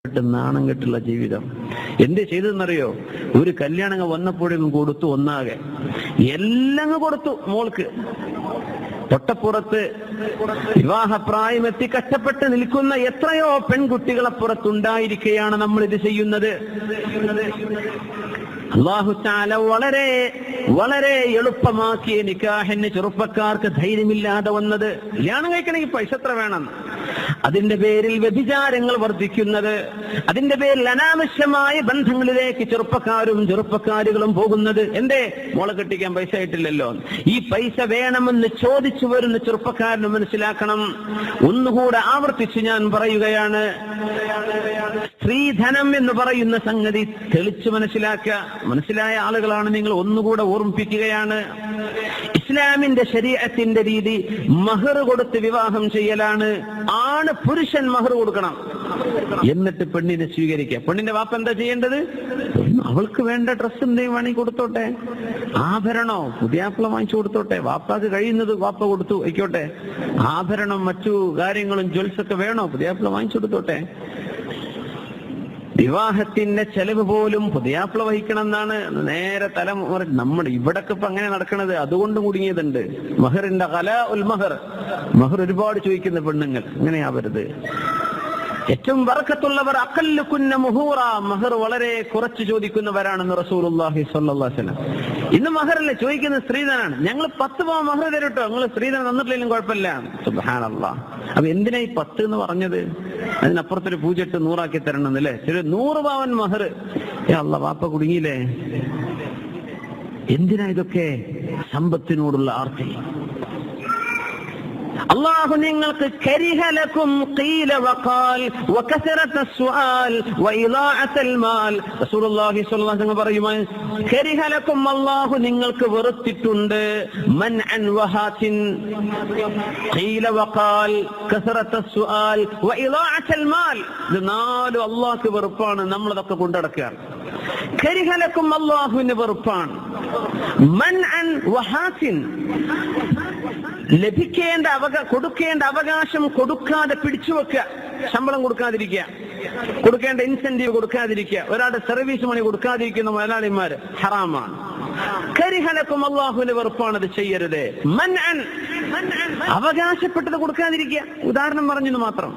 നാണം കെട്ടുള്ള ജീവിതം. എന്ത് ചെയ്തെന്നറിയോ? ഒരു കല്യാണം വന്നപ്പോഴും കൊടുത്തു, ഒന്നാകെ എല്ലാം കൊടുത്തു മോൾക്ക്. തൊട്ടപ്പുറത്ത് വിവാഹപ്രായമെത്തി കഷ്ടപ്പെട്ട് നിൽക്കുന്ന എത്രയോ പെൺകുട്ടികളപ്പുറത്തുണ്ടായിരിക്കെയാണ് നമ്മൾ ഇത് ചെയ്യുന്നത്. അല്ലാഹു തആല വളരെ വളരെ എളുപ്പമാക്കിയ നിക്കാഹിന് ചെറുപ്പക്കാർക്ക് ധൈര്യമില്ലാതെ വന്നത്. കല്യാണം കഴിക്കണമെങ്കിൽ പൈസ എത്ര വേണം? അതിന്റെ പേരിൽ വ്യഭിചാരങ്ങൾ വർദ്ധിക്കുന്നത്, അതിന്റെ പേരിൽ അനാവശ്യമായ ബന്ധങ്ങളിലേക്ക് ചെറുപ്പക്കാരുകളും പോകുന്നത്. എന്തേ? മോളെ കെട്ടിക്കാൻ പൈസ ആയിട്ടില്ലല്ലോ. ഈ പൈസ വേണമെന്ന് ചോദിച്ചു വരുന്ന ചെറുപ്പക്കാരന് മനസ്സിലാക്കണം. ഒന്നുകൂടെ ആവർത്തിച്ച് ഞാൻ പറയുകയാണ്, സ്ത്രീധനം എന്ന് പറയുന്ന സംഗതി തെളിച്ചു മനസ്സിലാക്കുക. മനസ്സിലായ ആളുകളാണ് നിങ്ങൾ, ഒന്നുകൂടെ ഓർമ്മിപ്പിക്കുകയാണ്. ഇസ്ലാമിന്റെ ശരീഅത്തിന്റെ രീതി മഹർ കൊടുത്ത് വിവാഹം ചെയ്യലാണ്. ആണ് പുരുഷൻ മഹർ കൊടുക്കണം, എന്നിട്ട് പെണ്ണിനെ സ്വീകരിക്കുക. പെണ്ണിന്റെ വാപ്പ എന്താ ചെയ്യേണ്ടത്? അവൾക്ക് വേണ്ട ഡ്രസ്സ് എന്തെങ്കിലും വേണമെങ്കിൽ കൊടുത്തോട്ടെ, ആഭരണോ പുതിയാപ്പിള വാങ്ങിച്ചു കൊടുത്തോട്ടെ, വാപ്പാക്ക് കഴിയുന്നത് വാപ്പ കൊടുത്തു ആയിക്കോട്ടെ, ആഭരണം മറ്റു കാര്യങ്ങളും ജ്വൽസൊക്കെ വേണോ പുതിയാപ്പിള വാങ്ങിച്ചു കൊടുത്തോട്ടെ. വിവാഹത്തിന്റെ ചെലവ് പോലും പുതിയാപ്പിള വഹിക്കണം എന്നാണ് നേരെ തലമുറ. നമ്മുടെ ഇവിടൊക്കെ ഇപ്പൊ അങ്ങനെ നടക്കണത്. അതുകൊണ്ട് കുടുങ്ങിയതുണ്ട്. മഹറിന്റെ ഖലാഉൽ മഹർ, മഹർ ഒരുപാട് ചോദിക്കുന്ന പെണ്ണുങ്ങൾ അങ്ങനെയാവരുത്. ഏറ്റവും ബർക്കത്തുള്ളവർ അഖല്ലുകുന്ന മുഹൂറ, മഹർ വളരെ കുറച്ച് ചോദിക്കുന്നവരാണെന്ന് റസൂലുള്ളാഹി സ്വല്ലല്ലാഹു അലൈഹി വസല്ലം. ഇന്ന് മഹറല്ലേ ചോദിക്കുന്ന സ്ത്രീധനാണ്. ഞങ്ങൾ 10 പവൻ മഹർ തരട്ടോ, നിങ്ങൾ സ്ത്രീധനം തന്നിട്ടില്ലെങ്കിലും കുഴപ്പമില്ല. സുബ്ഹാനല്ലാഹ്. അപ്പൊ എന്തിനാ ഈ 10 എന്ന് പറഞ്ഞത്? അതിനപ്പുറത്തൊരു പൂജയിട്ട് 100 തരണം എന്നല്ലേ? ശരി, 100 പവൻ മഹർ. അല്ലാഹ്, വാപ്പ കുടുങ്ങിയില്ലേ? എന്തിനാ ഇതൊക്കെ? സമ്പത്തിനോടുള്ള ആർത്തി. അല്ലാഹു നിങ്ങൾക്ക് കരിഹലക്കും ഖീല വഖാൽ വകസറത സുആൽ വഇളാഅത്തൽ മാൽ. റസൂലുള്ളാഹി സ്വല്ലല്ലാഹു അലൈഹി വസല്ലം പറയുമായി, കരിഹലക്കും, അല്ലാഹു നിങ്ങൾക്ക് വെറുത്തിട്ടുണ്ട്, മൻഅൻ വഹാത്തിൻ ഖീല വഖാൽ കസറത സുആൽ വഇളാഅത്തൽ മാൽ. ഇത് നാലും അല്ലാഹുവിന് വെറുപ്പാണ്. നമ്മളതൊക്കെ കൊണ്ടടക്കുകയാണ്. കരിഹലക്കും, അല്ലാഹുവിന് വെറുപ്പാണ്. മൻഅൻ വഹാത്തിൻ, ലഭിക്കേണ്ട കൊടുക്കേണ്ട അവകാശം കൊടുക്കാതെ പിടിച്ചു വെക്കുക, ശമ്പളം കൊടുക്കാതിരിക്കുക, കൊടുക്കേണ്ട ഇൻസെന്റീവ് കൊടുക്കാതിരിക്കുക, ഒരാളുടെ സർവീസ് മണി കൊടുക്കാതിരിക്കുന്ന മുതലാളിമാര് ഹറാമാണ്. കരിഹലക്കും, അല്ലാഹുവിന്റെ വെറുപ്പാണത് ചെയ്യരുത്. മൻഅൻ, അവകാശപ്പെട്ടത് കൊടുക്കാതിരിക്കുക. ഉദാഹരണം പറഞ്ഞെന്ന് മാത്രം.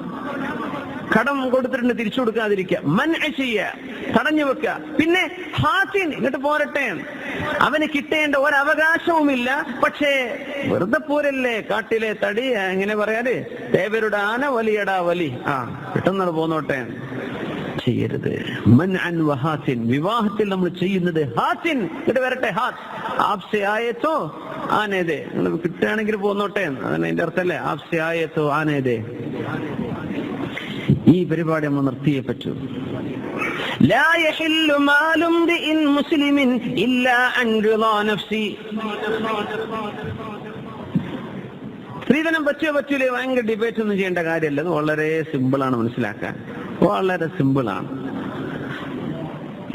കടം കൊടുത്തിട്ടുണ്ട് തിരിച്ചു കൊടുക്കാതിരിക്കുക, മൻഅ ചെയ്യുക, തടഞ്ഞു വെക്കുക. പിന്നെ ഹാത്തിൻ, ഇങ്ങോട്ട് പോരട്ടെ, അവന് കിട്ടേണ്ട ഒരവകാശവുമില്ല. പക്ഷേ വെറുതെ പോരല്ലേ, കാട്ടിലെ തടി, എങ്ങനെ പറയാല്, തേവരുടെ ആന വലിയടാ വലി, പെട്ടെന്നത് പോന്നോട്ടെ, ചെയ്യരുത്. മൻഅൻ വഹാത്തിൻ. വിവാഹത്തിൽ നമ്മൾ ചെയ്യുന്നത് ഹാത്തിൻ, ഇങ്ങോട്ട് വരട്ടെ, ഹാത്ത് ആപ്സെ ആയേത്തോ ആനേതേ, നിങ്ങൾ കിട്ടുകയാണെങ്കിൽ പോന്നോട്ടെ, അതന്നെ അതിന്റെ അർത്ഥല്ലേ, ആപ്സെ ആയേത്തോ ആനേതേ. ഈ പരിപാടി നമ്മൾ നിർത്തിയേ പറ്റൂ. ലാ യഹില്ലു മാലു ഇംറിഇൻ മുസ്ലിമിൻ ഇല്ലാ അൻ റിളാ നഫ്സി. സ്ത്രീധനം പറ്റുമോ പറ്റൂലേ? ഭയങ്കര ഡിബേറ്റ് ഒന്നും ചെയ്യേണ്ട കാര്യമല്ല. അത് വളരെ സിമ്പിളാണ് മനസ്സിലാക്കാൻ, വളരെ സിമ്പിളാണ്.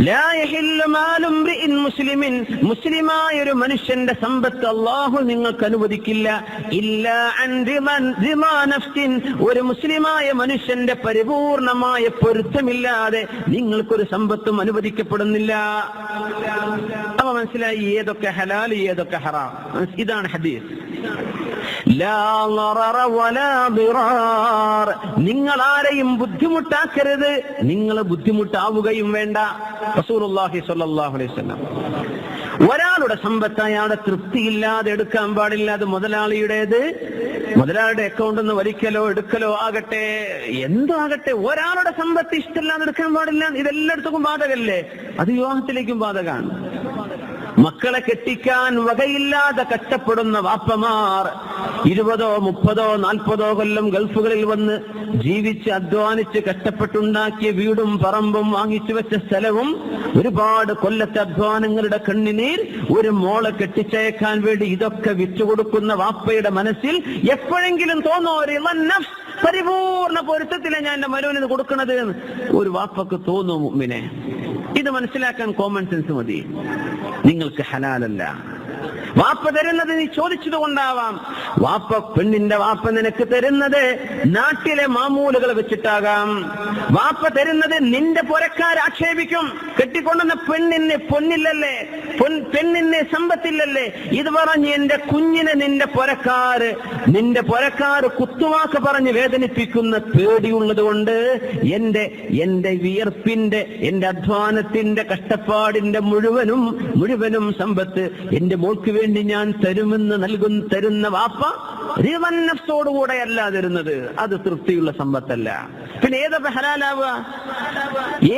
ലാ യഹില്ലു മാലു ഇംറിഇൻ മുസ്ലിമിൻ, മുസ്ലിമായ ഒരു മനുഷ്യന്റെ സമ്പത്ത് അല്ലാഹു നിങ്ങൾക്ക് അനുവദിക്കില്ല. ഇല്ലാ അൻ റിളാ നഫ്സിൻ, ഒരു മുസ്ലിമായ മനുഷ്യന്റെ പരിപൂർണമായ പൊരുത്തമില്ലാതെ നിങ്ങൾക്കൊരു സമ്പത്തും അനുവദിക്കപ്പെടുന്നില്ല. അപ്പൊ മനസ്സിലായി ഏതൊക്കെ ഹലാൽ ഏതൊക്കെ ഹറാം. ഇതാണ് ഹദീസ്. ലാ ളററ വലാ ദിറാർ, നിങ്ങൾ ആരെയും ബുദ്ധിമുട്ടാക്കരുത്, നിങ്ങൾ ബുദ്ധിമുട്ടാവുകയും വേണ്ട. റസൂലുള്ളാഹി സ്വല്ലല്ലാഹു അലൈഹി വസല്ലം. ഒരാളുടെ സമ്പത്ത് അയാളുടെ തൃപ്തിയില്ലാതെ എടുക്കാൻ പാടില്ല. അത് മുതലാളിയുടേത്, മുതലാളിയുടെ അക്കൗണ്ടിൽ നിന്ന് വലിക്കലോ എടുക്കലോ ആകട്ടെ, എന്താകട്ടെ, ഒരാളുടെ സമ്പത്ത് ഇഷ്ടമില്ലാതെ എടുക്കാൻ പാടില്ല. ഇതെല്ലായിടത്തും ബാധകല്ലേ? അത് വിവാഹത്തിലേക്കും ബാധകമാണ്. മക്കളെ കെട്ടിക്കാൻ വകയില്ലാതെ കഷ്ടപ്പെടുന്ന വാപ്പമാർ 20, 30, 40 കൊല്ലം ഗൾഫുകളിൽ വന്ന് ജീവിച്ച് അധ്വാനിച്ച് കഷ്ടപ്പെട്ടുണ്ടാക്കിയ വീടും പറമ്പും വാങ്ങിച്ചു വെച്ച സ്ഥലവും ഒരുപാട് കൊല്ലത്തെ അധ്വാനങ്ങളുടെ കണ്ണുനീർ ഒരു മോളെ കെട്ടിച്ചയക്കാൻ വേണ്ടി ഇതൊക്കെ വിറ്റുകൊടുക്കുന്ന വാപ്പയുടെ മനസ്സിൽ എപ്പോഴെങ്കിലും തോന്നോ, പരിപൂർണ പൊരുത്തത്തിലെ ഞാൻ എന്റെ മരുവിന് കൊടുക്കണത് ഒരു വാപ്പക്ക് തോന്നും മുഅ്മിനെ. ഇത് മനസ്സിലാക്കാൻ കോമൺ സെൻസ് മതി. നിങ്ങൾക്ക് ഹലാലല്ല, വാപ്പ തരുന്നത് നീ ചോദിച്ചത് കൊണ്ടാവാം. പെണ്ണിന്റെ വാപ്പ നിനക്ക് തരുന്നത് നാട്ടിലെ മാമൂലുകൾ വെച്ചിട്ടാകാം. വാപ്പ തരുന്നത് നിന്റെ പുരക്കാരാക്ഷേപിക്കും. കെട്ടിക്കൊണ്ടുവന്ന പെണ്ണിന് പൊന്നില്ലല്ലേ, പെണ്ണിന് സമ്പത്തില്ലല്ലേ, ഇത് പറഞ്ഞ് എന്റെ കുഞ്ഞിനെ നിന്റെ പുരക്കാര് കുത്തുവാക്ക് പറഞ്ഞ് വേദനിപ്പിക്കുന്ന പേടിയുള്ളത് കൊണ്ട് എന്റെ വിയർപ്പിന്റെ, എന്റെ അധ്വാനത്തിന്റെ, കഷ്ടപ്പാടിന്റെ മുഴുവനും സമ്പത്ത് എന്റെ മോൾക്ക് വേണ്ടി ഞാൻ തരുന്ന വാപ്പ റിവന്നഫ്സോടുകൂടെയല്ല തരുന്നത്. അത് തൃപ്തിയുള്ള സമ്പത്തല്ല. പിന്നെ ഏതൊക്കെ ഹലാലാവുക?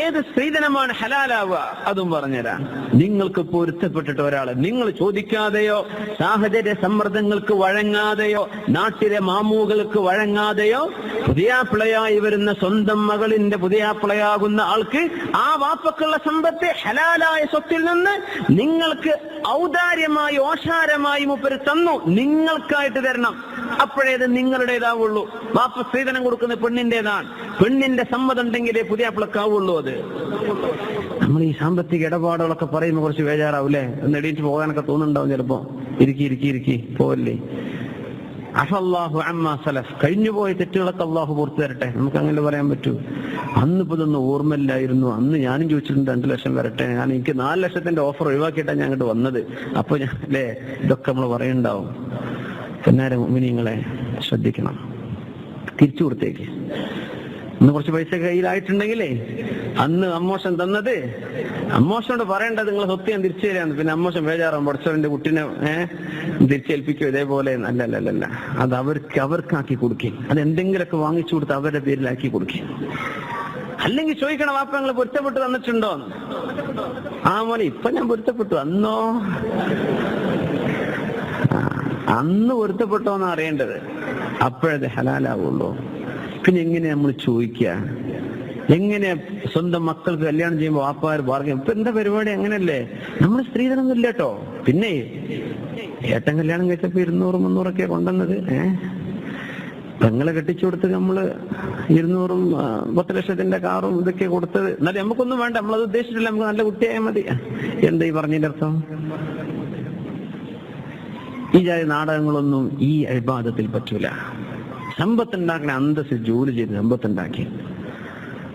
ഏത് സ്ത്രീധനമാണ് ഹലാലാവുക? അതും പറഞ്ഞുതരാം. നിങ്ങൾക്ക് പൊരുത്തപ്പെട്ടിട്ട് ഒരാള് നിങ്ങൾ ചോദിക്കാതെയോ സാഹചര്യ സമ്മർദ്ദങ്ങൾക്ക് വഴങ്ങാതെയോ നാട്ടിലെ മാമൂകൾക്ക് വഴങ്ങാതെയോ പുതിയാപ്പിളയായി വരുന്ന സ്വന്തം മകളിന്റെ പുതിയാപ്പിളയാകുന്ന ആൾക്ക് ആ വാപ്പക്കുള്ള സമ്പത്ത് ഹലാലായ സ്വത്തിൽ നിന്ന് നിങ്ങൾക്ക് ഔദാര്യമായി ഓശാരമായി മുപ്പര് തന്നു, നിങ്ങൾക്കായിട്ട് തരണം. അപ്പോഴേത് നിങ്ങളുടേതാവുള്ളൂ. വാപ്പ സ്ത്രീധനം കൊടുക്കുന്ന പെണ്ണിന്റേതാണ്. പെണ്ണിന്റെ സമ്മതം ഉണ്ടെങ്കിലേ പുതിയാപ്പിളക്കാവുള്ളൂ. അത് നമ്മൾ ഈ സാമ്പത്തിക ഇടപാടുകളൊക്കെ പറയുമ്പോൾ കുറച്ച് ബേജാറാവൂലേ, ഒന്ന് എണീറ്റ് പോകാനൊക്കെ തോന്നുന്നുണ്ടാവും. ചിലപ്പോ ഇരിക്കി പോവല്ലേ. അഫല്ലാഹു അമ്മാ സലഫ്, കഴിഞ്ഞുപോയ തെറ്റുകളൊക്കെ അള്ളാഹു പുറത്തു തരട്ടെ. നമുക്ക് അങ്ങനെ പറയാൻ പറ്റൂ. അന്നിപ്പോ ഇതൊന്നും ഓർമ്മയില്ലായിരുന്നു, അന്ന് ഞാനും ചോദിച്ചിട്ടുണ്ട് 2 ലക്ഷം വരട്ടെ, എനിക്ക് 4 ലക്ഷത്തിന്റെ ഓഫർ ഒഴിവാക്കിയിട്ടാണ് ഞാൻ അങ്ങോട്ട് വന്നത്. അപ്പൊ അല്ലേ ഇതൊക്കെ നമ്മൾ പറയുന്നുണ്ടാവും. എന്നാരെ മുഅ്മിനീങ്ങളെ ശ്രദ്ധിക്കണം, തിരിച്ചു കൊടുത്തേക്ക്. ഇന്ന് കുറച്ച് പൈസ കയ്യിലായിട്ടുണ്ടെങ്കിലേ അന്ന് അമ്മോശൻ തന്നത് അമ്മോശനോട് പറയേണ്ടത് നിങ്ങൾ സ്വത്ത് ഞാൻ തിരിച്ചു തരാന്ന്. പിന്നെ അമ്മോശൻ ബേജാറാവും, പഠിച്ചവന്റെ കുട്ടിനെ തിരിച്ചേൽപ്പിക്കോ ഇതേപോലെ. അല്ലല്ല, അത് അവർക്കാക്കി കൊടുക്കും. അത് എന്തെങ്കിലുമൊക്കെ വാങ്ങിച്ചു കൊടുത്ത് അവരുടെ പേരിലാക്കി കൊടുക്കും. അല്ലെങ്കിൽ ചോദിക്കണം, വാപ്പ നിങ്ങൾ പൊരുത്തപ്പെട്ട് തന്നിട്ടുണ്ടോ? ആ മോനെ ഇപ്പൊ ഞാൻ പൊരുത്തപ്പെട്ടു. അന്ന് പൊരുത്തപ്പെട്ടോന്ന് അറിയേണ്ടത്. അപ്പോഴത് ഹലാലാവുള്ളൂ. പിന്നെ എങ്ങനെ നമ്മൾ ചോദിക്കുക? എങ്ങനെ സ്വന്തം മക്കൾക്ക് കല്യാണം ചെയ്യുമ്പോൾ വാപ്പാർ പറഞ്ഞു ഇപ്പൊ എന്താ പരിപാടി? അങ്ങനല്ലേ, നമ്മൾ സ്ത്രീധനൊന്നും ഇല്ല കേട്ടോ. പിന്നെ ഏട്ടൻ കല്യാണം കഴിച്ചപ്പോ 200-300 കൊണ്ടുവന്നത്. പെങ്ങളെ കെട്ടിച്ചു കൊടുത്ത് നമ്മള് 200-ഉം 10 ലക്ഷത്തിന്റെ കാറും ഇതൊക്കെ കൊടുത്തത്. എന്നാലും നമുക്കൊന്നും വേണ്ട, നമ്മളത് ഉദ്ദേശിച്ചിട്ടില്ല, നമുക്ക് നല്ല കുട്ടിയായാൽ മതി. എന്താ ഈ പറഞ്ഞതിന്റെ അർത്ഥം? ഈ ജാതി നാടകങ്ങളൊന്നും ഈ ഇബാദത്തിൽ പറ്റൂല. സമ്പത്തുണ്ടാക്കണ അന്തസ് ജോലി ചെയ്ത് സമ്പത്തുണ്ടാക്കി.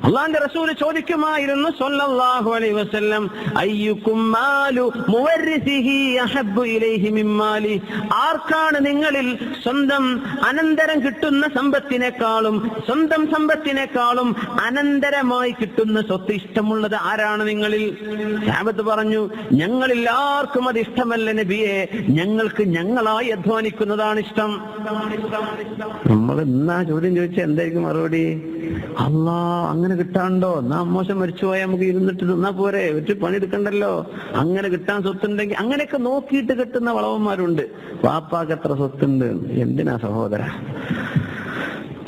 അള്ളാന്റെ റസൂല് ചോദിക്കുമായിരുന്നു സ്വല്ലല്ലാഹു അലൈഹി വസല്ലം, അയ്യുക്കും മാലു മുവരിസിഹി അഹബ്ബു ഇലൈഹി മിൻ മാലി, ആർക്കാണ് നിങ്ങളിൽ സ്വന്തം അനന്തരം കിട്ടുന്ന സ്വന്തം സമ്പത്തിനേക്കാളും അനന്തരമായി കിട്ടുന്ന സ്വത്ത് ഇഷ്ടമുള്ളത് ആരാണ് നിങ്ങളിൽ? സഹാബത്ത് പറഞ്ഞു, ഞങ്ങളിൽ ആർക്കും അത് ഇഷ്ടമല്ല നബിയെ, ഞങ്ങൾക്ക് ഞങ്ങളായി അധ്വാനിക്കുന്നതാണ് ഇഷ്ടം. നമ്മൾ എന്നാ ചോദ്യം ചോദിച്ചാൽ എന്തായിരിക്കും മറുപടി? അല്ലാ, അങ്ങനെ കിട്ടാണ്ടോ? എന്നാ മോശം മരിച്ചുപോയാൽ നമുക്ക് ഇരുന്നിട്ട് തിന്നാ പോരെ, ഒരു പണിയെടുക്കണ്ടല്ലോ. അങ്ങനെ കിട്ടാൻ സ്വത്തുണ്ടെങ്കിൽ അങ്ങനെയൊക്കെ നോക്കിയിട്ട് കിട്ടുന്ന വളവന്മാരുണ്ട്. പാപ്പാക്ക് എത്ര സ്വത്തുണ്ട്? എന്തിനാ സഹോദര,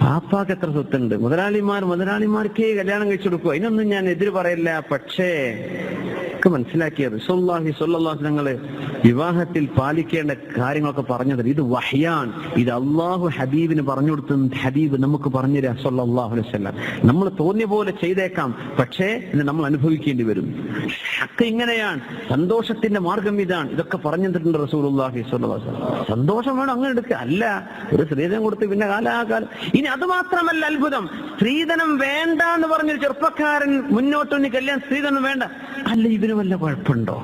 പാപ്പാക്ക് എത്ര സ്വത്തുണ്ട്? മുതലാളിമാർക്കേ കല്യാണം കഴിച്ചു കൊടുക്കുക. അതിനൊന്നും ഞാൻ എതിര് പറയില്ല. പക്ഷേ മനസ്സിലാക്കിയത് റസൂലുള്ളാഹി സ്വല്ലല്ലാഹു അലൈഹി വസല്ലം വിവാഹത്തിൽ പാലിക്കേണ്ട കാര്യങ്ങളൊക്കെ പറഞ്ഞത് ഇത് വഹ്യാണ്. ഇത് അള്ളാഹു ഹബീബിന് പറഞ്ഞു കൊടുത്ത ഹബീബ് നമുക്ക് പറഞ്ഞു തരാം സ്വല്ലല്ലാഹു അലൈഹി വസല്ലം. നമ്മൾ തോന്നിയ പോലെ ചെയ്തേക്കാം, പക്ഷേ ഇത് നമ്മൾ അനുഭവിക്കേണ്ടി വരും. ഹക്ക് ഇങ്ങനെയാണ്, സന്തോഷത്തിന്റെ മാർഗം ഇതാണ്. ഇതൊക്കെ പറഞ്ഞു തന്നിട്ടുണ്ട് റസൂലുള്ളാഹി സ്വല്ലല്ലാഹു അലൈഹി വസല്ലം. സന്തോഷം വേണം, അങ്ങനെ എടുക്കുക. അല്ല ഒരു സ്ത്രീധനം കൊടുത്ത് പിന്നെ കാലാകാലം. ഇനി അത് മാത്രമല്ല അത്ഭുതം, സ്ത്രീധനം വേണ്ട എന്ന് പറഞ്ഞൊരു ചെറുപ്പക്കാരൻ മുന്നോട്ടൊന്ന് കല്യാണം, സ്ത്രീധനം വേണ്ട. അല്ല, ഇതിന് വല്ല കുഴപ്പമുണ്ടോ?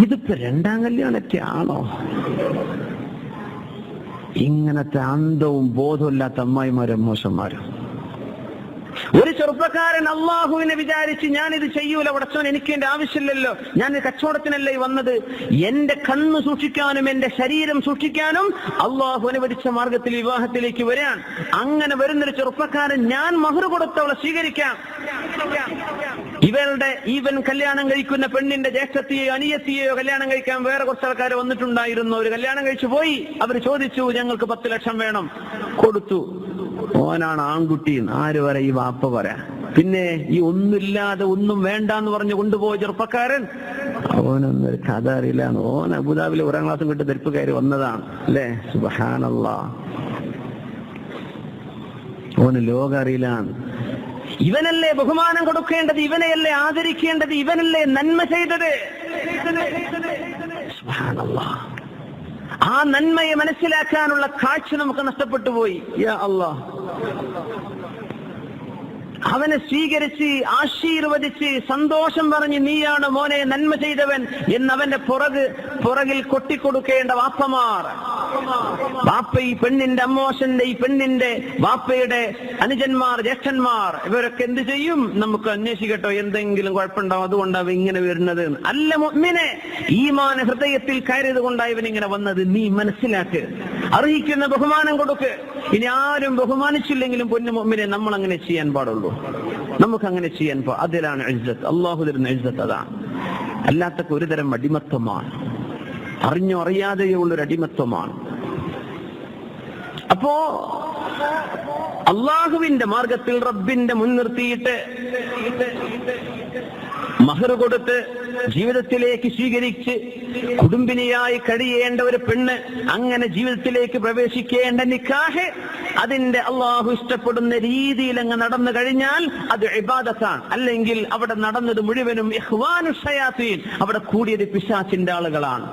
ഇതിപ്പോ 2ാം കല്യാണൊക്കെ ആണോ? ഇങ്ങനത്തെ അന്ധവും ബോധമില്ലാത്ത അമ്മായിമാരും മോശന്മാരും. ഒരു ചെറുപ്പക്കാരൻ അള്ളാഹുവിനെ വിചാരിച്ച് ഞാനിത് ചെയ്യൂല, പടച്ചോൻ എനിക്ക് എന്റെ ആവശ്യമില്ലല്ലോ, ഞാൻ കച്ചവടത്തിനല്ലേ വന്നത്, എന്റെ കണ്ണ് സൂക്ഷിക്കാനും എന്റെ ശരീരം സൂക്ഷിക്കാനും അള്ളാഹു അനുവദിച്ച മാർഗത്തിൽ വിവാഹത്തിലേക്ക് വരാൻ. അങ്ങനെ വരുന്നൊരു ചെറുപ്പക്കാരൻ ഞാൻ മഹർ കൊടുത്തവളെ സ്വീകരിക്കാം. ഇവൻ കല്യാണം കഴിക്കുന്ന പെണ്ണിന്റെ ജ്യേഷ്ഠത്തെയോ അനിയത്തിയെയോ കല്യാണം കഴിക്കാൻ വേറെ കുറച്ച് ആൾക്കാർ വന്നിട്ടുണ്ടായിരുന്നു. ഒരു കല്യാണം കഴിച്ചു പോയി. അവർ ചോദിച്ചു, ഞങ്ങൾക്ക് 10 ലക്ഷം വേണം. കൊടുത്തു. ഓനാണ് ആൺകുട്ടി. ആര് വരെ? ഈ വാപ്പ പറയാ. പിന്നെ ഈ ഒന്നുമില്ലാതെ ഒന്നും വേണ്ടെന്ന് പറഞ്ഞു കൊണ്ടുപോയ ചെറുപ്പക്കാരൻ, ഓനൊന്നൊരു കഥ അറിയില്ലാന്ന്. ഓൻ അബുദാബിലെ 1ാം ക്ലാസ്സും കിട്ടി തെരുപ്പ് കയറി വന്നതാണ് അല്ലേ? സുബ്ഹാനല്ലാഹ്. ഓന് ലോകം അറിയില്ലാന്ന്. ഇവനല്ലേ ബഹുമാനം കൊടുക്കേണ്ടത്, ഇവനെയല്ലേ ആദരിക്കേണ്ടത്, ഇവനല്ലേ നന്മ ചെയ്തത്. സുബ്ഹാനല്ലാഹ്. ആ നന്മയെ മനസ്സിലാക്കാനുള്ള കാഴ്ച നമുക്ക് നഷ്ടപ്പെട്ടു പോയി. യാ അല്ലാഹ്, അവനെ സ്വീകരിച്ച് ആശീർവദിച്ച് സന്തോഷം പറഞ്ഞ് നീയാണ് മോനെ നന്മ ചെയ്തവൻ എന്നവന്റെ പുറകിൽ കൊട്ടിക്കൊടുക്കേണ്ട വാപ്പമാർ, വാപ്പ ഈ പെണ്ണിന്റെ അമ്മോശന്റെ ഈ പെണ്ണിന്റെ വാപ്പയുടെ അനുജന്മാർ, ജ്യേഷ്ഠന്മാർ, ഇവരൊക്കെ എന്ത് ചെയ്യും? നമുക്ക് അന്വേഷിക്കട്ടോ, എന്തെങ്കിലും കുഴപ്പമുണ്ടാവും, അതുകൊണ്ടാവും ഇങ്ങനെ വരുന്നത്. അല്ല മുഅ്മിനെ, ഈമാൻ ഹൃദയത്തിൽ കയറിയത് കൊണ്ടാണ് ഇവനിങ്ങനെ വന്നത്. നീ മനസ്സിലാക്ക്, അർഹിക്കുന്ന ബഹുമാനം കൊടുക്ക്. ഇനി ആരും ബഹുമാനിച്ചില്ലെങ്കിലും പൊന്നു മുഅ്മിനെ നമ്മൾ അങ്ങനെ ചെയ്യാൻ പാടുള്ളൂ. നമുക്കങ്ങനെ ചെയ്യാൻ അതിലാണ് ഇസ്സത്ത്. അല്ലാഹു തരുന്ന ഇസ്സത്ത് അതാണ്. അല്ലാത്തൊക്കെ ഒരുതരം അടിമത്വമാണ്, അറിഞ്ഞോ അറിയാതെയോ ഉള്ളൊരു അടിമത്വമാണ്. അപ്പോ അള്ളാഹുവിന്റെ മാർഗത്തിൽ റബ്ബിന്റെ മുൻനിർത്തിയിട്ട് മഹർ കൊടുത്ത് ജീവിതത്തിലേക്ക് സ്വീകരിച്ച് കുടുംബിനിയായി കഴിയേണ്ട ഒരു പെണ്ണ്, അങ്ങനെ ജീവിതത്തിലേക്ക് പ്രവേശിക്കേണ്ട നിക്കാഹ് അതിന്റെ അള്ളാഹു ഇഷ്ടപ്പെടുന്ന രീതിയിൽ അങ്ങ് നടന്നു കഴിഞ്ഞാൽ അത് ഇബാദത്താണ്. അല്ലെങ്കിൽ അവിടെ നടന്നത് മുഴുവനും ഇഖ്വാനു ശയാത്തീൻ, അവിടെ കൂടിയത് പിശാചിന്റെ ആളുകളാണ്.